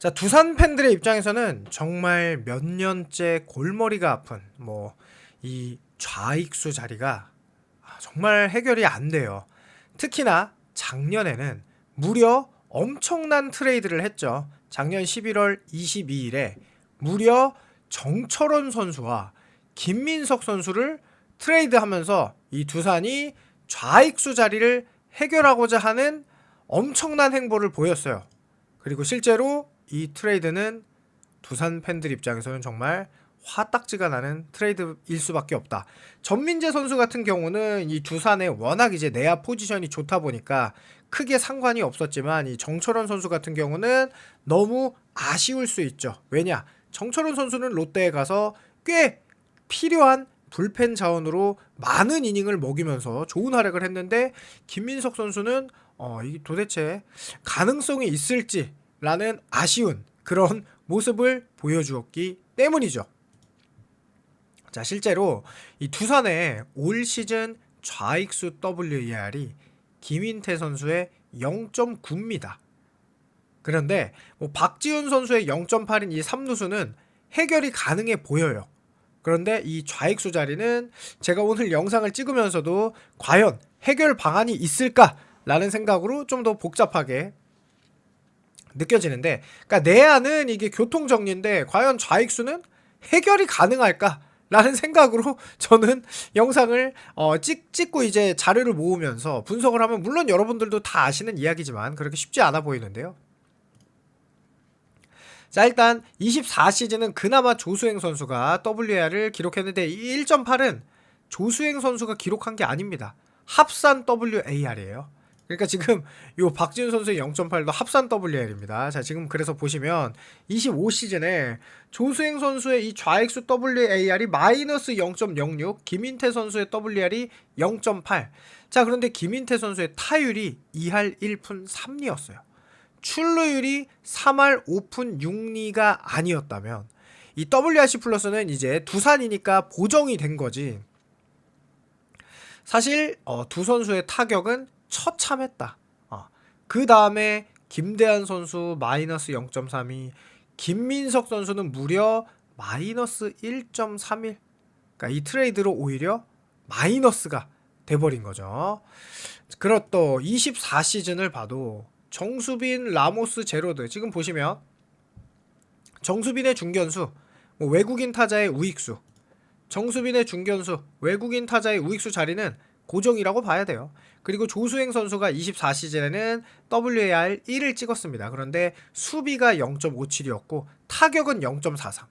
자, 두산 팬들의 입장에서는 정말 몇 년째 골머리가 아픈 이 좌익수 자리가 정말 해결이 안 돼요. 특히나 작년에는 무려 엄청난 트레이드를 했죠. 작년 11월 22일에 무려 정철원 선수와 김민석 선수를 트레이드하면서 이 두산이 좌익수 자리를 해결하고자 하는 엄청난 행보를 보였어요. 그리고 실제로 이 트레이드는 두산 팬들 입장에서는 정말 화딱지가 나는 트레이드일 수밖에 없다. 전민재 선수 같은 경우는 이 두산에 워낙 이제 내야 포지션이 좋다 보니까 크게 상관이 없었지만, 이 정철원 선수 같은 경우는 너무 아쉬울 수 있죠. 왜냐? 정철원 선수는 롯데에 가서 꽤 필요한 불펜 자원으로 많은 이닝을 먹이면서 좋은 활약을 했는데, 김민석 선수는 이게 도대체 가능성이 있을지라는 아쉬운 그런 모습을 보여주었기 때문이죠. 자, 실제로 이 두산의 올 시즌 좌익수 WER이 김인태 선수의 0.9입니다. 그런데 박지훈 선수의 0.8인 이 3루수는 해결이 가능해 보여요. 그런데 이 좌익수 자리는 제가 오늘 영상을 찍으면서도 과연 해결 방안이 있을까라는 생각으로 좀 더 복잡하게 느껴지는데, 그러니까 내야는 이게 교통정리인데 과연 좌익수는 해결이 가능할까? 라는 생각으로 저는 영상을 찍고 이제 자료를 모으면서 분석을 하면, 물론 여러분들도 다 아시는 이야기지만 그렇게 쉽지 않아 보이는데요. 자, 일단 24시즌은 그나마 조수행 선수가 WAR을 기록했는데, 이 1.8은 조수행 선수가 기록한 게 아닙니다. 합산 WAR이에요. 그러니까 지금 요 박지훈 선수의 0.8도 합산 WAR입니다. 자, 지금 그래서 보시면 25시즌에 조수행 선수의 이 좌익수 WAR이 마이너스 0.06, 김인태 선수의 WAR이 0.8. 자, 그런데 김인태 선수의 타율이 2할 1푼 3리였어요. 출루율이 3할 5푼 6리가 아니었다면 이 WRC 플러스는 이제 두산이니까 보정이 된 거지. 사실 두 선수의 타격은 처참했다. 그 다음에 김대한 선수 마이너스 0.32, 김민석 선수는 무려 마이너스 1.31. 그러니까 이 트레이드로 오히려 마이너스가 돼버린 거죠. 그렇 또 24시즌을 봐도 정수빈, 라모스, 제로드, 지금 보시면 정수빈의 중견수, 외국인 타자의 우익수, 정수빈의 중견수, 외국인 타자의 우익수 자리는 고정이라고 봐야 돼요. 그리고 조수행 선수가 24시즌에는 WAR 1을 찍었습니다. 그런데 수비가 0.57이었고 타격은 0.43.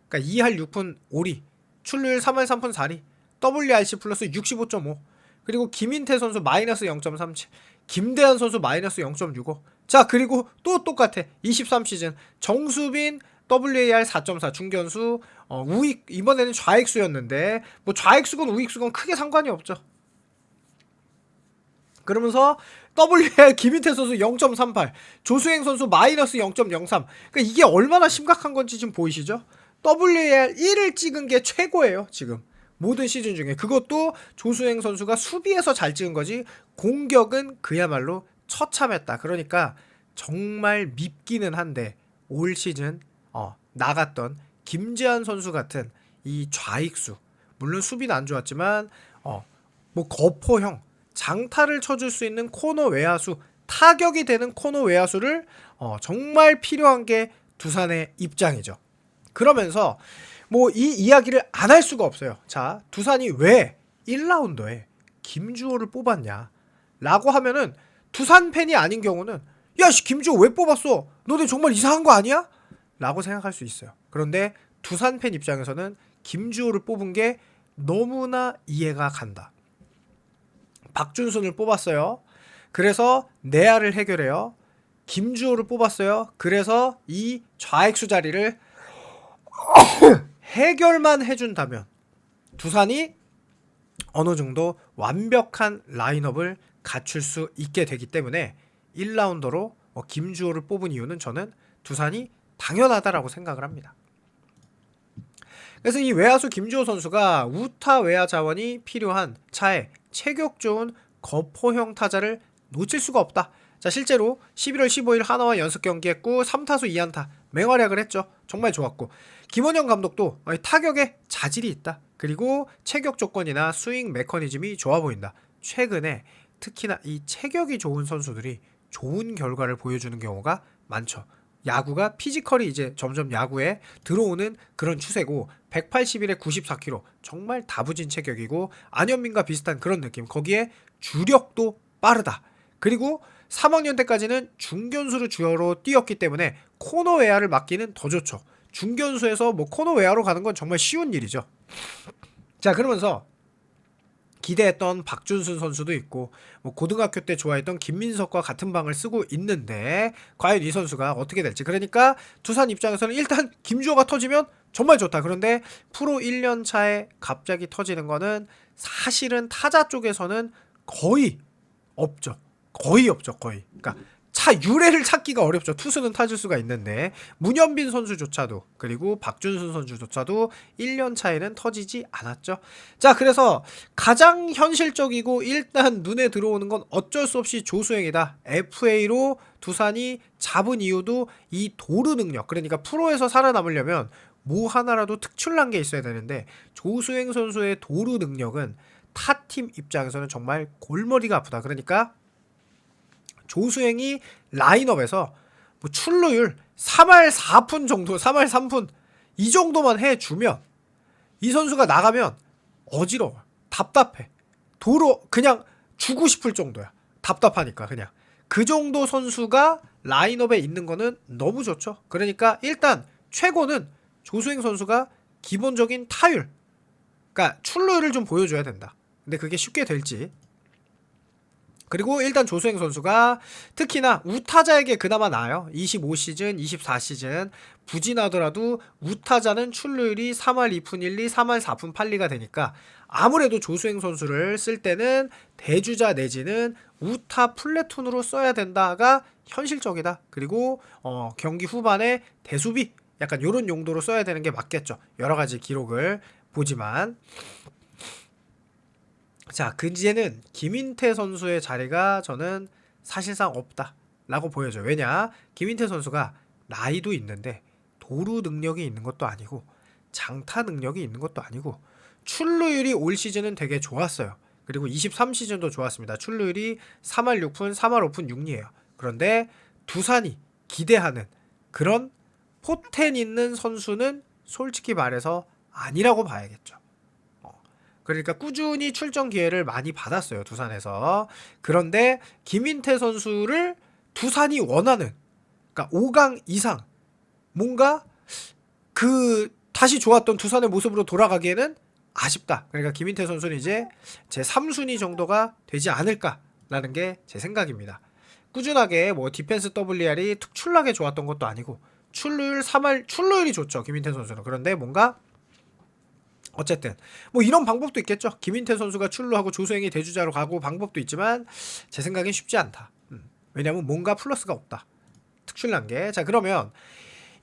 그러니까 2할 6푼 5리, 출루율 3할 3푼 4리, WRC 플러스 65.5. 그리고 김인태 선수 마이너스 0.37, 김대한 선수 마이너스 0.65. 자, 그리고 또 똑같아. 23시즌 정수빈 WAR 4.4 중견수, 우익, 이번에는 좌익수였는데 좌익수건 우익수건 크게 상관이 없죠. 그러면서 WAR 김인태 선수 0.38, 조수행 선수 마이너스 0.03. 그러니까 이게 얼마나 심각한 건지 지금 보이시죠? WAR 1을 찍은 게 최고예요, 지금 모든 시즌 중에. 그것도 조수행 선수가 수비에서 잘 찍은 거지 공격은 그야말로 처참했다. 그러니까 정말 밉기는 한데 올 시즌 나갔던 김재환 선수 같은 이 좌익수, 물론 수비는 안 좋았지만 거포형 장타를 쳐줄 수 있는 코너 외야수, 타격이 되는 코너 외야수를 정말 필요한 게 두산의 입장이죠. 그러면서 이 이야기를 안 할 수가 없어요. 자, 두산이 왜 1라운드에 김주호를 뽑았냐 라고 하면은, 두산 팬이 아닌 경우는 야, 김주호 왜 뽑았어? 너네 정말 이상한 거 아니야? 라고 생각할 수 있어요. 그런데 두산 팬 입장에서는 김주호를 뽑은 게 너무나 이해가 간다. 박준순을 뽑았어요. 그래서 내야를 해결해요. 김주호를 뽑았어요. 그래서 이 좌익수 자리를 해결만 해준다면 두산이 어느 정도 완벽한 라인업을 갖출 수 있게 되기 때문에 1라운더로 김주호를 뽑은 이유는 저는 두산이 당연하다라고 생각을 합니다. 그래서 이 외야수 김주호 선수가 우타 외야 자원이 필요한 차에 체격 좋은 거포형 타자를 놓칠 수가 없다. 자, 실제로 11월 15일 하나와 연습 경기했고 3타수 2안타 맹활약을 했죠. 정말 좋았고 김원영 감독도 타격에 자질이 있다. 그리고 체격 조건이나 스윙 메커니즘이 좋아 보인다. 최근에 특히나 이 체격이 좋은 선수들이 좋은 결과를 보여주는 경우가 많죠. 야구가 피지컬이 이제 점점 야구에 들어오는 그런 추세고 181에 94kg 정말 다부진 체격이고 안현민과 비슷한 그런 느낌. 거기에 주력도 빠르다. 그리고 3학년 때까지는 중견수를 주어로 뛰었기 때문에 코너 외야를 맡기는 더 좋죠. 중견수에서 뭐 코너 외야로 가는 건 정말 쉬운 일이죠. 자, 그러면서 기대했던 박준순 선수도 있고 뭐 고등학교 때 좋아했던 김민석과 같은 방을 쓰고 있는데 과연 이 선수가 어떻게 될지. 그러니까 두산 입장에서는 일단 김주호가 터지면 정말 좋다. 그런데 프로 1년 차에 갑자기 터지는 거는 사실은 타자 쪽에서는 거의 없죠. 거의 없죠. 거의. 그러니까 차 유래를 찾기가 어렵죠. 투수는 타질 수가 있는데 문현빈 선수조차도 그리고 박준순 선수조차도 1년 차에는 터지지 않았죠. 자, 그래서 가장 현실적이고 일단 눈에 들어오는 건 어쩔 수 없이 조수행이다. FA로 두산이 잡은 이유도 이 도루 능력. 그러니까 프로에서 살아남으려면 뭐 하나라도 특출난 게 있어야 되는데 조수행 선수의 도루 능력은 타팀 입장에서는 정말 골머리가 아프다. 그러니까 조수행이 라인업에서 뭐 출루율 3할 4푼 정도, 3할 3푼 이 정도만 해주면 이 선수가 나가면 어지러워. 답답해. 도로 그냥 주고 싶을 정도야. 답답하니까 그냥. 그 정도 선수가 라인업에 있는 거는 너무 좋죠. 그러니까 일단 최고는 조수행 선수가 기본적인 타율, 그러니까 출루율을 좀 보여줘야 된다. 근데 그게 쉽게 될지. 그리고 일단 조수행 선수가 특히나 우타자에게 그나마 나아요. 25시즌, 24시즌 부진하더라도 우타자는 출루율이 3할 2푼 1리, 3할 4푼 8리가 되니까 아무래도 조수행 선수를 쓸 때는 대주자 내지는 우타 플래툰으로 써야 된다가 현실적이다. 그리고 경기 후반에 대수비 약간 요런 용도로 써야 되는 게 맞겠죠. 여러가지 기록을 보지만 자, 이제는 김인태 선수의 자리가 저는 사실상 없다라고 보여져요. 왜냐? 김인태 선수가 나이도 있는데 도루 능력이 있는 것도 아니고 장타 능력이 있는 것도 아니고 출루율이 올 시즌은 되게 좋았어요. 그리고 23시즌도 좋았습니다. 출루율이 3할 6푼, 3할 5푼 6리예요. 그런데 두산이 기대하는 그런 포텐 있는 선수는 솔직히 말해서 아니라고 봐야겠죠. 그러니까 꾸준히 출전 기회를 많이 받았어요. 두산에서. 그런데 김인태 선수를 두산이 원하는, 그러니까 5강 이상 뭔가 그 다시 좋았던 두산의 모습으로 돌아가기에는 아쉽다. 그러니까 김인태 선수는 이제 제 3순위 정도가 되지 않을까라는 게 제 생각입니다. 꾸준하게 뭐 디펜스 WR이 특출나게 좋았던 것도 아니고 출루율 3할 출루율이 좋죠. 김인태 선수는. 그런데 뭔가 어쨌든 뭐 이런 방법도 있겠죠. 김인태 선수가 출루하고 조수행이 대주자로 가고 방법도 있지만 제 생각엔 쉽지 않다. 왜냐면 뭔가 플러스가 없다. 특출난 게. 자, 그러면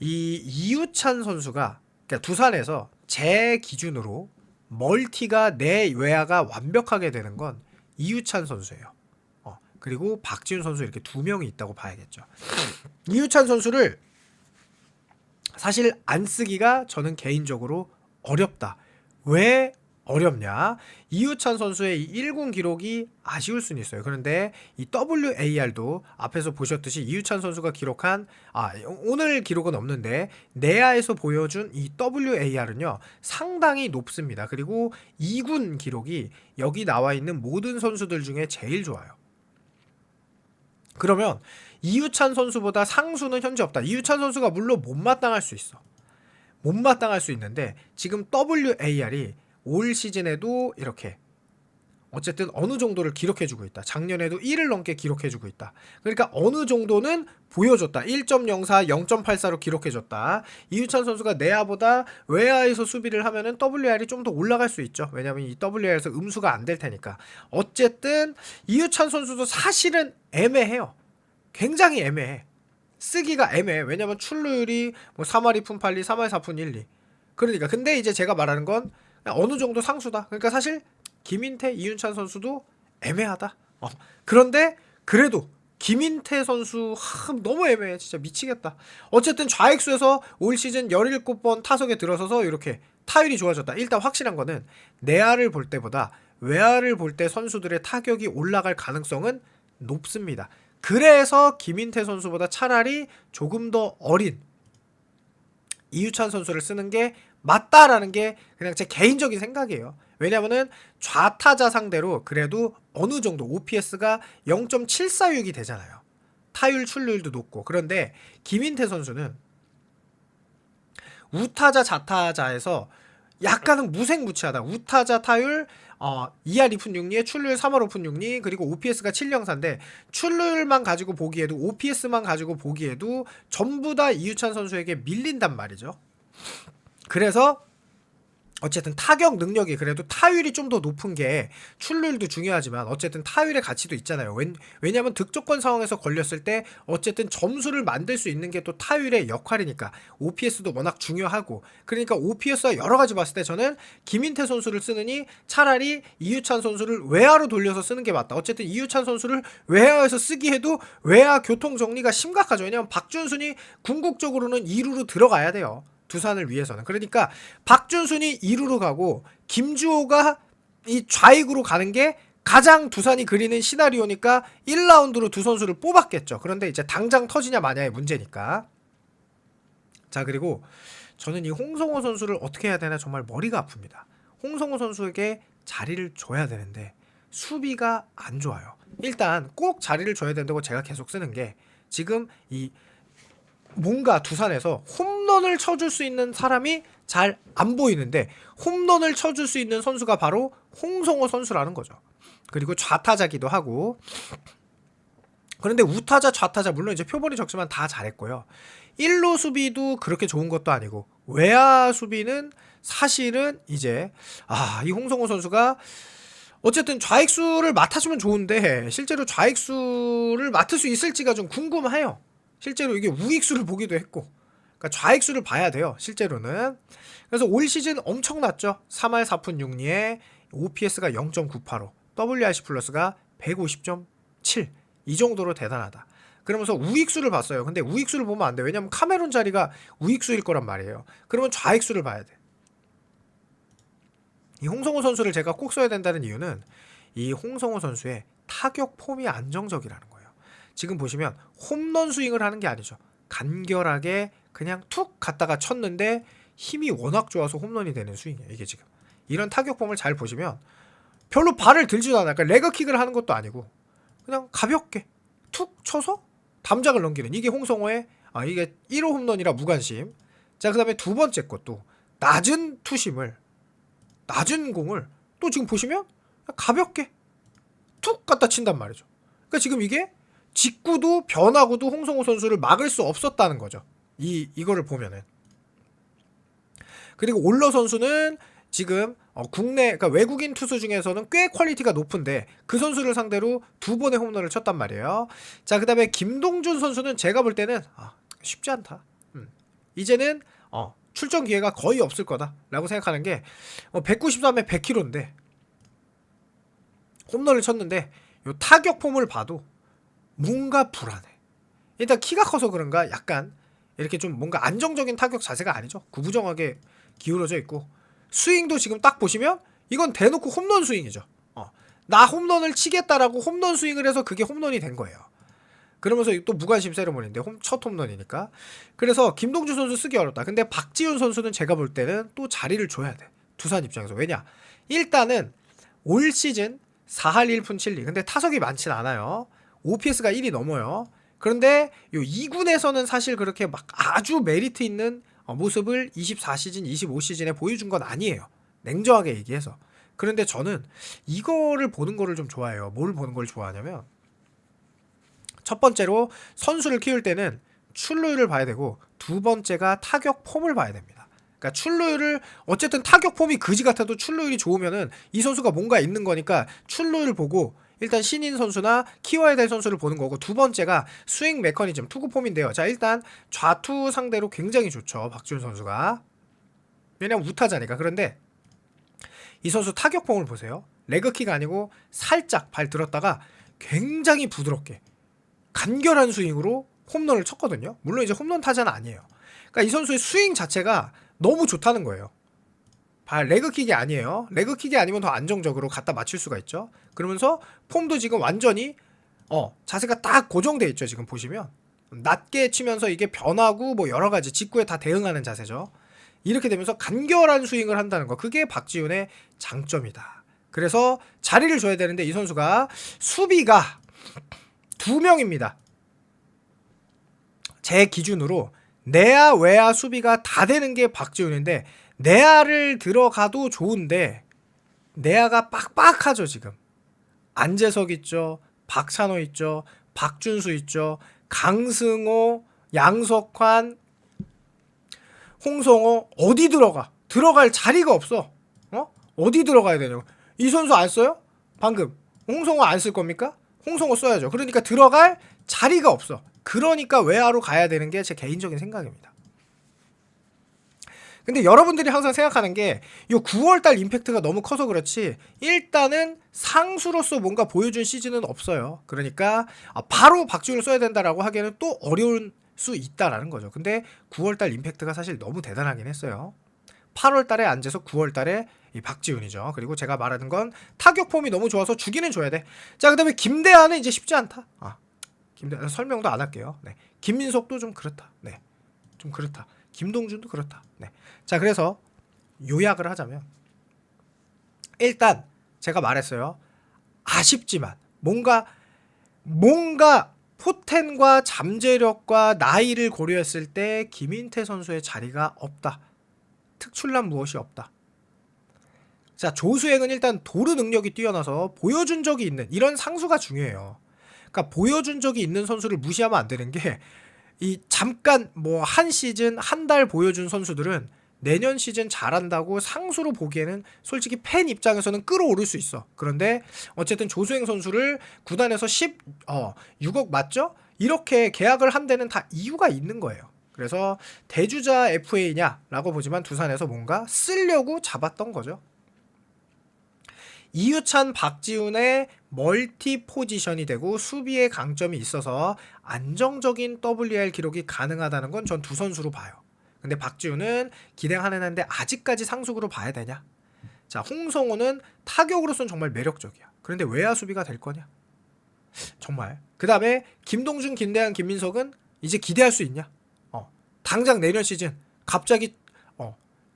이 이유찬 선수가 그러니까 두산에서 제 기준으로 멀티가 내 외야가 완벽하게 되는 건 이유찬 선수예요. 그리고 박지훈 선수 이렇게 두 명이 있다고 봐야겠죠. 이유찬 선수를 사실 안 쓰기가 저는 개인적으로 어렵다. 왜 어렵냐? 이유찬 선수의 이 1군 기록이 아쉬울 수는 있어요. 그런데 이 WAR도 앞에서 보셨듯이 이유찬 선수가 기록한 오늘 기록은 없는데 내야에서 보여준 이 WAR은요 상당히 높습니다. 그리고 2군 기록이 여기 나와 있는 모든 선수들 중에 제일 좋아요. 그러면 이유찬 선수보다 상수는 현재 없다. 이유찬 선수가 물론 못마땅할 수 있어. 못마땅할 수 있는데 지금 WAR이 올 시즌에도 이렇게 어쨌든 어느 정도를 기록해주고 있다. 작년에도 1을 넘게 기록해주고 있다. 그러니까 어느 정도는 보여줬다. 1.04, 0.84로 기록해줬다. 이유찬 선수가 내야보다 외야에서 수비를 하면은 WR이 좀 더 올라갈 수 있죠. 왜냐면 이 WR에서 음수가 안 될 테니까. 어쨌든 이유찬 선수도 사실은 애매해요. 굉장히 애매해. 쓰기가 애매해. 왜냐면 출루율이 뭐 3할 2푼 8리, 3할 4푼 1리. 그러니까 근데 이제 제가 말하는 건 어느 정도 상수다. 그러니까 사실 김인태, 이윤찬 선수도 애매하다. 그런데 그래도 김인태 선수 너무 애매해. 진짜 미치겠다. 어쨌든 좌익수에서 올 시즌 17번 타석에 들어서서 이렇게 타율이 좋아졌다. 일단 확실한 거는 내야를 볼 때보다 외야를 볼 때 선수들의 타격이 올라갈 가능성은 높습니다. 그래서 김인태 선수보다 차라리 조금 더 어린 이유찬 선수를 쓰는 게 맞다라는 게 그냥 제 개인적인 생각이에요. 왜냐면은 좌타자 상대로 그래도 어느 정도 OPS가 0.746이 되잖아요. 타율 출루율도 높고. 그런데 김인태 선수는 우타자 좌타자에서 약간은 무색무취하다. 우타자 타율 2할 2푼 6리에 출루율 3할 5푼 6리, 그리고 OPS가 704인데 출루율만 가지고 보기에도, OPS만 가지고 보기에도 전부 다 이유찬 선수에게 밀린단 말이죠. 그래서 어쨌든 타격 능력이 그래도 타율이 좀 더 높은 게, 출루율도 중요하지만 어쨌든 타율의 가치도 있잖아요. 왜냐면 득점권 상황에서 걸렸을 때 어쨌든 점수를 만들 수 있는 게 또 타율의 역할이니까. OPS도 워낙 중요하고. 그러니까 OPS와 여러 가지 봤을 때 저는 김인태 선수를 쓰느니 차라리 이유찬 선수를 외야로 돌려서 쓰는 게 맞다. 어쨌든 이유찬 선수를 외야에서 쓰기 해도 외야 교통 정리가 심각하죠. 왜냐면 박준순이 궁극적으로는 2루로 들어가야 돼요. 두산을 위해서는. 그러니까 박준순이 2루로 가고 김주호가 이 좌익으로 가는 게 가장 두산이 그리는 시나리오니까 1라운드로 두 선수를 뽑았겠죠. 그런데 이제 당장 터지냐 마냐의 문제니까. 자, 그리고 저는 이 홍성호 선수를 어떻게 해야 되나 정말 머리가 아픕니다. 홍성호 선수에게 자리를 줘야 되는데 수비가 안 좋아요. 일단 꼭 자리를 줘야 된다고 제가 계속 쓰는 게, 지금 이 뭔가 두산에서 홈런을 쳐줄 수 있는 사람이 잘 안 보이는데, 홈런을 쳐줄 수 있는 선수가 바로 홍성호 선수라는 거죠. 그리고 좌타자기도 하고. 그런데 우타자 좌타자 물론 이제 표본이 적지만 다 잘했고요. 1루 수비도 그렇게 좋은 것도 아니고, 외야 수비는 사실은 이제 이 홍성호 선수가 어쨌든 좌익수를 맡아주면 좋은데 실제로 좌익수를 맡을 수 있을지가 좀 궁금해요. 실제로 이게 우익수를 보기도 했고, 그러니까 좌익수를 봐야 돼요 실제로는. 그래서 올 시즌 엄청났죠. 3할 4푼 6리에 OPS가 0.985, WRC 플러스가 150.7, 이 정도로 대단하다. 그러면서 우익수를 봤어요. 근데 우익수를 보면 안 돼. 왜냐면 카메론 자리가 우익수일 거란 말이에요. 그러면 좌익수를 봐야 돼. 이 홍성호 선수를 제가 꼭 써야 된다는 이유는 이 홍성호 선수의 타격 폼이 안정적이라는 거예요. 지금 보시면 홈런 스윙을 하는 게 아니죠. 간결하게 그냥 툭 갔다가 쳤는데 힘이 워낙 좋아서 홈런이 되는 스윙이에요. 이게 지금 이런 타격 폼을 잘 보시면 별로 발을 들지도 않아요. 그러니까 레그킥을 하는 것도 아니고 그냥 가볍게 툭 쳐서 담장을 넘기는, 이게 홍성호의 이게 1호 홈런이라 무관심. 자, 그 다음에 두 번째 것도 낮은 투심을, 낮은 공을 또 지금 보시면 가볍게 툭 갖다 친단 말이죠. 그러니까 지금 이게 직구도 변화구도 홍성호 선수를 막을 수 없었다는 거죠. 이거를 보면은. 그리고 올러 선수는 지금 국내, 그러니까 외국인 투수 중에서는 꽤 퀄리티가 높은데 그 선수를 상대로 2번의 홈런을 쳤단 말이에요. 자, 그 다음에 김동준 선수는 제가 볼 때는 쉽지 않다. 이제는 출전 기회가 거의 없을 거다라고 생각하는 게, 193에 100km인데 홈런을 쳤는데 요 타격 폼을 봐도 뭔가 불안해. 일단 키가 커서 그런가 약간 이렇게 좀 뭔가 안정적인 타격 자세가 아니죠. 구부정하게 기울어져 있고, 스윙도 지금 딱 보시면 이건 대놓고 홈런 스윙이죠. 나 홈런을 치겠다라고 홈런 스윙을 해서 그게 홈런이 된 거예요. 그러면서 또 무관심 세레모니인데 첫 홈런이니까. 그래서 김동준 선수 쓰기 어렵다. 근데 박지훈 선수는 제가 볼 때는 또 자리를 줘야 돼, 두산 입장에서. 왜냐, 일단은 올 시즌 4할 1푼 7리, 근데 타석이 많진 않아요. OPS가 1이 넘어요. 그런데 요 2군에서는 사실 그렇게 막 아주 메리트 있는 모습을 24시즌, 25시즌에 보여준 건 아니에요. 냉정하게 얘기해서. 그런데 저는 이거를 보는 거를 좀 좋아해요. 뭘 보는 걸 좋아하냐면, 첫 번째로 선수를 키울 때는 출루율을 봐야 되고, 두 번째가 타격 폼을 봐야 됩니다. 그러니까 출루율을, 어쨌든 타격 폼이 그지 같아도 출루율이 좋으면은 이 선수가 뭔가 있는 거니까 출루율을 보고 일단 신인 선수나 키워야 될 선수를 보는 거고, 두 번째가 스윙 메커니즘, 투구 폼인데요. 자, 일단 좌투 상대로 굉장히 좋죠, 박지훈 선수가. 왜냐면 우타자니까. 그런데 이 선수 타격 폼을 보세요. 레그킥 아니고 살짝 발 들었다가 굉장히 부드럽게 간결한 스윙으로 홈런을 쳤거든요. 물론 이제 홈런 타자는 아니에요. 그러니까 이 선수의 스윙 자체가 너무 좋다는 거예요. 레그킥이 아니에요. 레그킥이 아니면 더 안정적으로 갖다 맞출 수가 있죠. 그러면서 폼도 지금 완전히 자세가 딱 고정돼 있죠. 지금 보시면 낮게 치면서 이게 변하고 뭐 여러 가지 직구에 다 대응하는 자세죠. 이렇게 되면서 간결한 스윙을 한다는 거, 그게 박지훈의 장점이다. 그래서 자리를 줘야 되는데 이 선수가 수비가 2명입니다. 제 기준으로 내야 외야 수비가 다 되는 게 박지훈인데, 내야를 들어가도 좋은데 내야가 빡빡하죠. 지금 안재석 있죠, 박찬호 있죠, 박준수 있죠, 강승호, 양석환, 홍성호. 어디 들어갈 자리가 없어. 어디 들어가야 되냐고. 이 선수 안 써요? 방금 홍성호 안 쓸 겁니까? 홍성호 써야죠. 그러니까 들어갈 자리가 없어. 그러니까 외야로 가야 되는 게 제 개인적인 생각입니다. 근데 여러분들이 항상 생각하는 게 이 9월달 임팩트가 너무 커서 그렇지 일단은 상수로서 뭔가 보여준 시즌은 없어요. 그러니까 바로 박지훈을 써야 된다라고 하기에는 또 어려운 수 있다라는 거죠. 근데 9월달 임팩트가 사실 너무 대단하긴 했어요. 8월달에 안재석, 9월달에 이 박지훈이죠. 그리고 제가 말하는 건 타격 폼이 너무 좋아서 주기는 줘야 돼. 자, 그다음에 김대한은 이제 쉽지 않다. 김대한 설명도 안 할게요. 네. 김민석도 좀 그렇다. 네. 좀 그렇다. 김동준도 그렇다. 네. 자, 그래서 요약을 하자면 일단 제가 말했어요. 아쉽지만 뭔가 포텐과 잠재력과 나이를 고려했을 때 김인태 선수의 자리가 없다. 특출난 무엇이 없다. 자, 조수행은 일단 도루 능력이 뛰어나서 보여준 적이 있는, 이런 상수가 중요해요. 그러니까 보여준 적이 있는 선수를 무시하면 안 되는 게, 이 잠깐 뭐 한 시즌 한 달 보여준 선수들은 내년 시즌 잘한다고 상수로 보기에는 솔직히 팬 입장에서는 끌어오를 수 있어. 그런데 어쨌든 조수행 선수를 구단에서 6억 맞죠? 이렇게 계약을 한 데는 다 이유가 있는 거예요. 그래서 대주자 FA냐라고 보지만 두산에서 뭔가 쓰려고 잡았던 거죠. 이유찬, 박지훈의 멀티 포지션이 되고 수비의 강점이 있어서 안정적인 WR 기록이 가능하다는 건 전 두 선수로 봐요. 근데 박지훈은 기대하는 한데 아직까지 상승으로 봐야 되냐? 자, 홍성호는 타격으로서는 정말 매력적이야. 그런데 외야 수비가 될 거냐? 정말. 그 다음에 김동준, 김대한, 김민석은 이제 기대할 수 있냐? 당장 내년 시즌 갑자기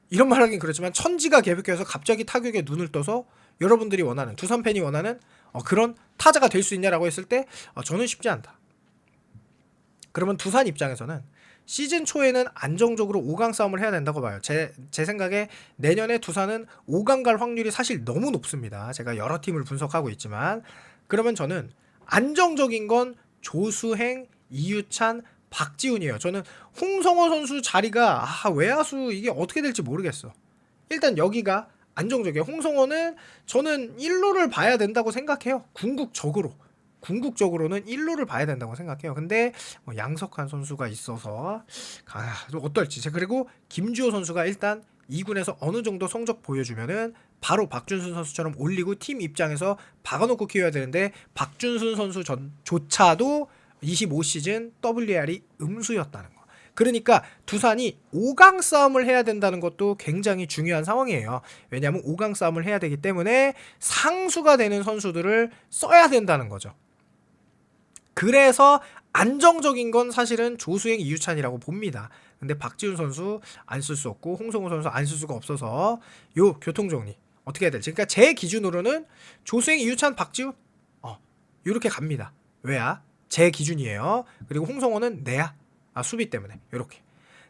이런 말 하긴 그렇지만 천지가 개벽해서 갑자기 타격에 눈을 떠서 여러분들이 원하는, 두산 팬이 원하는 그런 타자가 될 수 있냐라고 했을 때 저는 쉽지 않다. 그러면 두산 입장에서는 시즌 초에는 안정적으로 5강 싸움을 해야 된다고 봐요. 제 생각에 내년에 두산은 5강 갈 확률이 사실 너무 높습니다. 제가 여러 팀을 분석하고 있지만, 그러면 저는 안정적인 건 조수행, 이유찬, 박지훈이에요. 저는 홍성호 선수 자리가 외야수 이게 어떻게 될지 모르겠어. 일단 여기가 안정적이에요. 홍성호는 저는 1루를 봐야 된다고 생각해요. 궁극적으로는 1루를 봐야 된다고 생각해요. 근데 양석환 선수가 있어서 어떨지. 그리고 김주호 선수가 일단 2군에서 어느 정도 성적 보여주면은 바로 박준순 선수처럼 올리고 팀 입장에서 박아놓고 키워야 되는데, 박준순 선수조차도 25시즌 WR이 음수였다는 거. 그러니까 두산이 5강 싸움을 해야 된다는 것도 굉장히 중요한 상황이에요. 왜냐하면 5강 싸움을 해야 되기 때문에 상수가 되는 선수들을 써야 된다는 거죠. 그래서 안정적인 건 사실은 조수행, 이유찬이라고 봅니다. 근데 박지훈 선수 안 쓸 수 없고 홍성호 선수 안 쓸 수가 없어서 요 교통정리 어떻게 해야 될지. 그러니까 제 기준으로는 조수행, 이유찬, 박지훈 요렇게 갑니다. 왜야? 제 기준이에요. 그리고 홍성호는 내야. 수비 때문에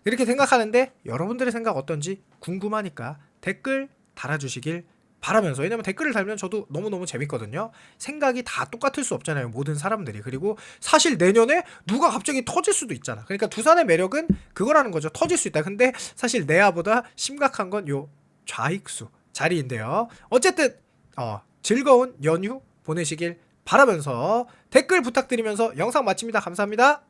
이렇게 생각하는데, 여러분들의 생각 어떤지 궁금하니까 댓글 달아주시길 바라면서, 왜냐면 댓글을 달면 저도 너무너무 재밌거든요. 생각이 다 똑같을 수 없잖아요, 모든 사람들이. 그리고 사실 내년에 누가 갑자기 터질 수도 있잖아. 그러니까 두산의 매력은 그거라는 거죠. 터질 수 있다. 근데 사실 내야보다 심각한 건 요 좌익수 자리인데요. 어쨌든 즐거운 연휴 보내시길 바라면서 댓글 부탁드리면서 영상 마칩니다. 감사합니다.